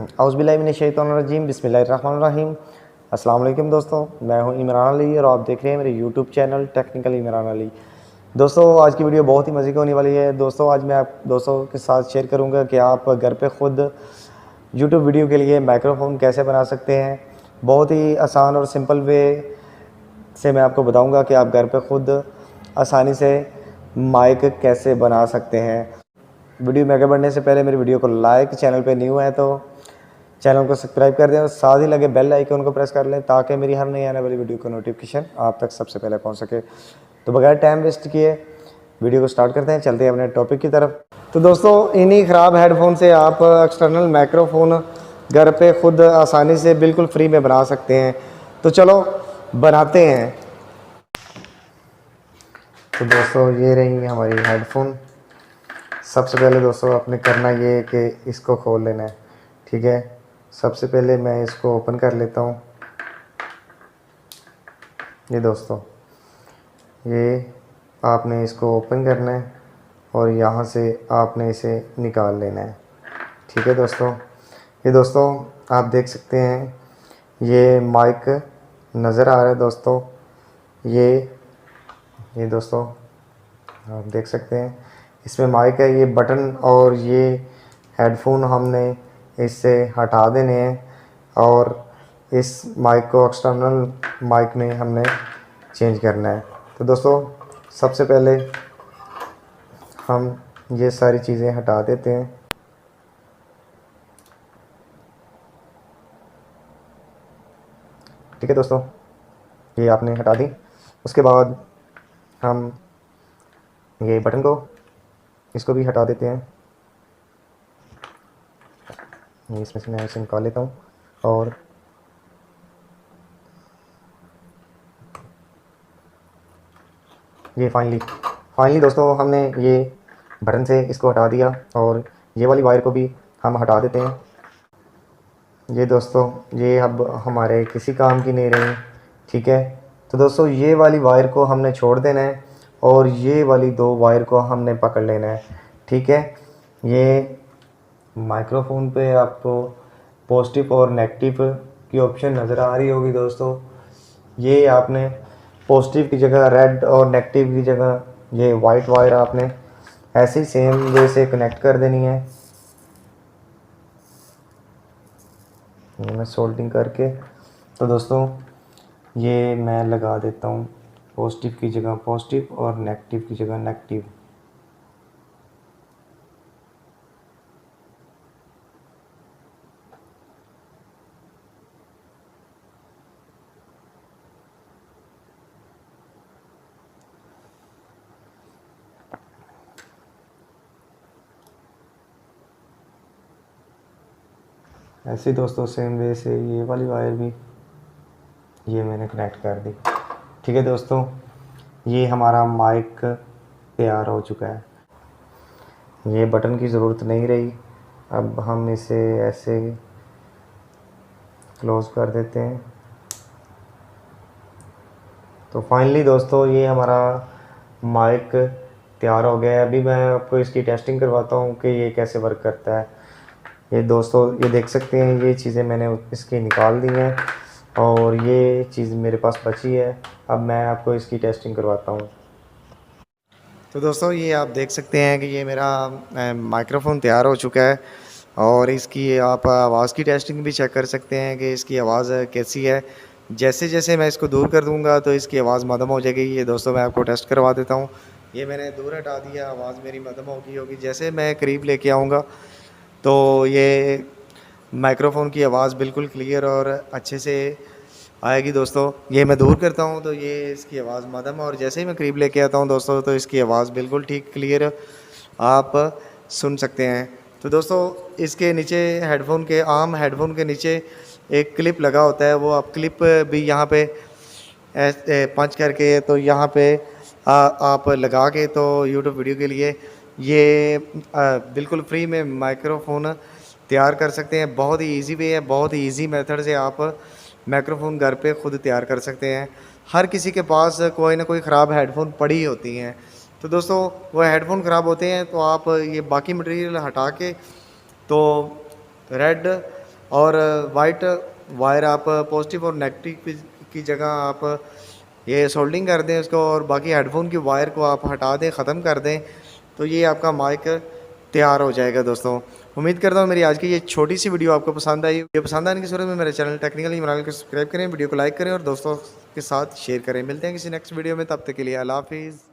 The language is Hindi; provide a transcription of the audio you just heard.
औज़ुबिल्लाहिमिनश्शैतानिर्रजीम बिस्मिल्लाहिर्रहमानिर्रहीम। अस्सलाम वालेकुम दोस्तों, मैं हूं इमरान अली और आप देख रहे हैं मेरे YouTube channel technical Imran Ali. दोस्तों आज की वीडियो बहुत ही मज़े की होने वाली है। दोस्तों आज मैं आप दोस्तों के साथ शेयर करूंगा कि आप घर पे ख़ुद यूट्यूब वीडियो के लिए माइक्रोफोन कैसे बना सकते हैं। बहुत ही आसान और सिंपल वे से मैं आपको बताऊँगा कि आप घर पर ख़ुद आसानी से माइक कैसे बना सकते हैं। वीडियो में आगे बढ़ने से पहले मेरी वीडियो को लाइक, चैनल पे न्यू है तो चैनल को सब्सक्राइब कर दें और साथ ही लगे बेल आइकन को प्रेस कर लें ताकि मेरी हर नई आने वाली वीडियो का नोटिफिकेशन आप तक सबसे पहले पहुंच सके। तो बगैर टाइम वेस्ट किए वीडियो को स्टार्ट करते हैं, चलते हैं अपने टॉपिक की तरफ। तो दोस्तों इन्हीं ख़राब हेडफोन से आप एक्सटर्नल माइक्रोफोन घर पे ख़ुद आसानी से बिल्कुल फ्री में बना सकते हैं। तो चलो बनाते हैं। तो दोस्तों ये रही हमारी हेडफोन। सबसे पहले दोस्तों आपने करना ये है कि इसको खोल लेना है, ठीक है। सबसे पहले मैं इसको ओपन कर लेता हूँ। ये दोस्तों ये आपने इसको ओपन करना है और यहाँ से आपने इसे निकाल लेना है, ठीक है दोस्तों। ये दोस्तों आप देख सकते हैं ये माइक नज़र आ रहा है दोस्तों। ये दोस्तों आप देख सकते हैं इसमें माइक है, ये बटन और ये हेडफोन हमने इससे हटा देने हैं और इस माइक को एक्सटर्नल माइक में हमने चेंज करना है। तो दोस्तों सबसे पहले हम ये सारी चीज़ें हटा देते हैं। ठीक है दोस्तों, ये आपने हटा दी। उसके बाद हम ये बटन को इसको भी हटा देते हैं। इसमें से मैं इसे निकाल लेता हूँ और ये फाइनली दोस्तों हमने ये बटन से इसको हटा दिया और ये वाली वायर को भी हम हटा देते हैं। ये दोस्तों ये अब हमारे किसी काम की नहीं रही, ठीक है। तो दोस्तों ये वाली वायर को हमने छोड़ देना है और ये वाली दो वायर को हमने पकड़ लेना है, ठीक है। ये माइक्रोफोन पे आपको पॉजिटिव और नेगेटिव की ऑप्शन नज़र आ रही होगी दोस्तों। ये आपने पॉजिटिव की जगह रेड और नेगेटिव की जगह ये वाइट वायर आपने ऐसे ही सेम वे से कनेक्ट कर देनी है। ये मैं सोल्डिंग करके तो दोस्तों ये मैं लगा देता हूँ पॉजिटिव की जगह पॉजिटिव और नेगेटिव की जगह नेगेटिव। ऐसे ही दोस्तों सेम वे से ये वाली वायर भी ये मैंने कनेक्ट कर दी, ठीक है दोस्तों। ये हमारा माइक तैयार हो चुका है। ये बटन की ज़रूरत नहीं रही, अब हम इसे ऐसे क्लोज़ कर देते हैं। तो फाइनली दोस्तों ये हमारा माइक तैयार हो गया है। अभी मैं आपको इसकी टेस्टिंग करवाता हूँ कि ये कैसे वर्क करता है। ये दोस्तों ये देख सकते हैं ये चीज़ें मैंने इसकी निकाल दी हैं और ये चीज़ मेरे पास बची है। अब मैं आपको इसकी टेस्टिंग करवाता हूँ। तो दोस्तों ये आप देख सकते हैं कि ये मेरा माइक्रोफोन तैयार हो चुका है और इसकी आप आवाज़ की टेस्टिंग भी चेक कर सकते हैं कि इसकी आवाज़ कैसी है। जैसे जैसे मैं इसको दूर कर दूंगा तो इसकी आवाज़ मध्यम हो जाएगी। ये दोस्तों मैं आपको टेस्ट करवा देता हूँ। ये मैंने दूर हटा दिया, आवाज़ मेरी मध्यम होगी। जैसे मैं करीब लेके आऊँगा तो ये माइक्रोफोन की आवाज़ बिल्कुल क्लियर और अच्छे से आएगी दोस्तों। ये मैं दूर करता हूँ तो ये इसकी आवाज़ मध्यम, और जैसे ही मैं करीब लेके आता हूँ दोस्तों तो इसकी आवाज़ बिल्कुल ठीक क्लियर आप सुन सकते हैं। तो दोस्तों इसके नीचे आम हेडफोन के नीचे एक क्लिप लगा होता है, वो आप क्लिप भी यहाँ पे पंच करके तो यहाँ पे आप लगा के तो यूट्यूब वीडियो के लिए ये बिल्कुल फ्री में माइक्रोफोन तैयार कर सकते हैं। बहुत ही इजी वे है, बहुत ही इजी मेथड से आप माइक्रोफोन घर पे ख़ुद तैयार कर सकते हैं। हर किसी के पास कोई ना कोई ख़राब हेडफोन पड़ी होती हैं। तो दोस्तों वो हेडफोन ख़राब होते हैं तो आप ये बाकी मटेरियल हटा के तो रेड और वाइट वायर आप पॉजिटिव और नेगेटिव की जगह आप ये सोल्डिंग कर दें उसको, और बाकी हेडफोन की वायर को आप हटा दें, ख़त्म कर दें, तो ये आपका माइक तैयार हो जाएगा दोस्तों। उम्मीद करता हूँ मेरी आज की ये छोटी सी वीडियो आपको पसंद आई। वीडियो पसंद आने की सूरत में मेरे चैनल टेक्निकल इमरान को सब्सक्राइब करें, वीडियो को लाइक करें और दोस्तों के साथ शेयर करें। मिलते हैं किसी नेक्स्ट वीडियो में, तब तक के लिए अल्लाह हाफिज़।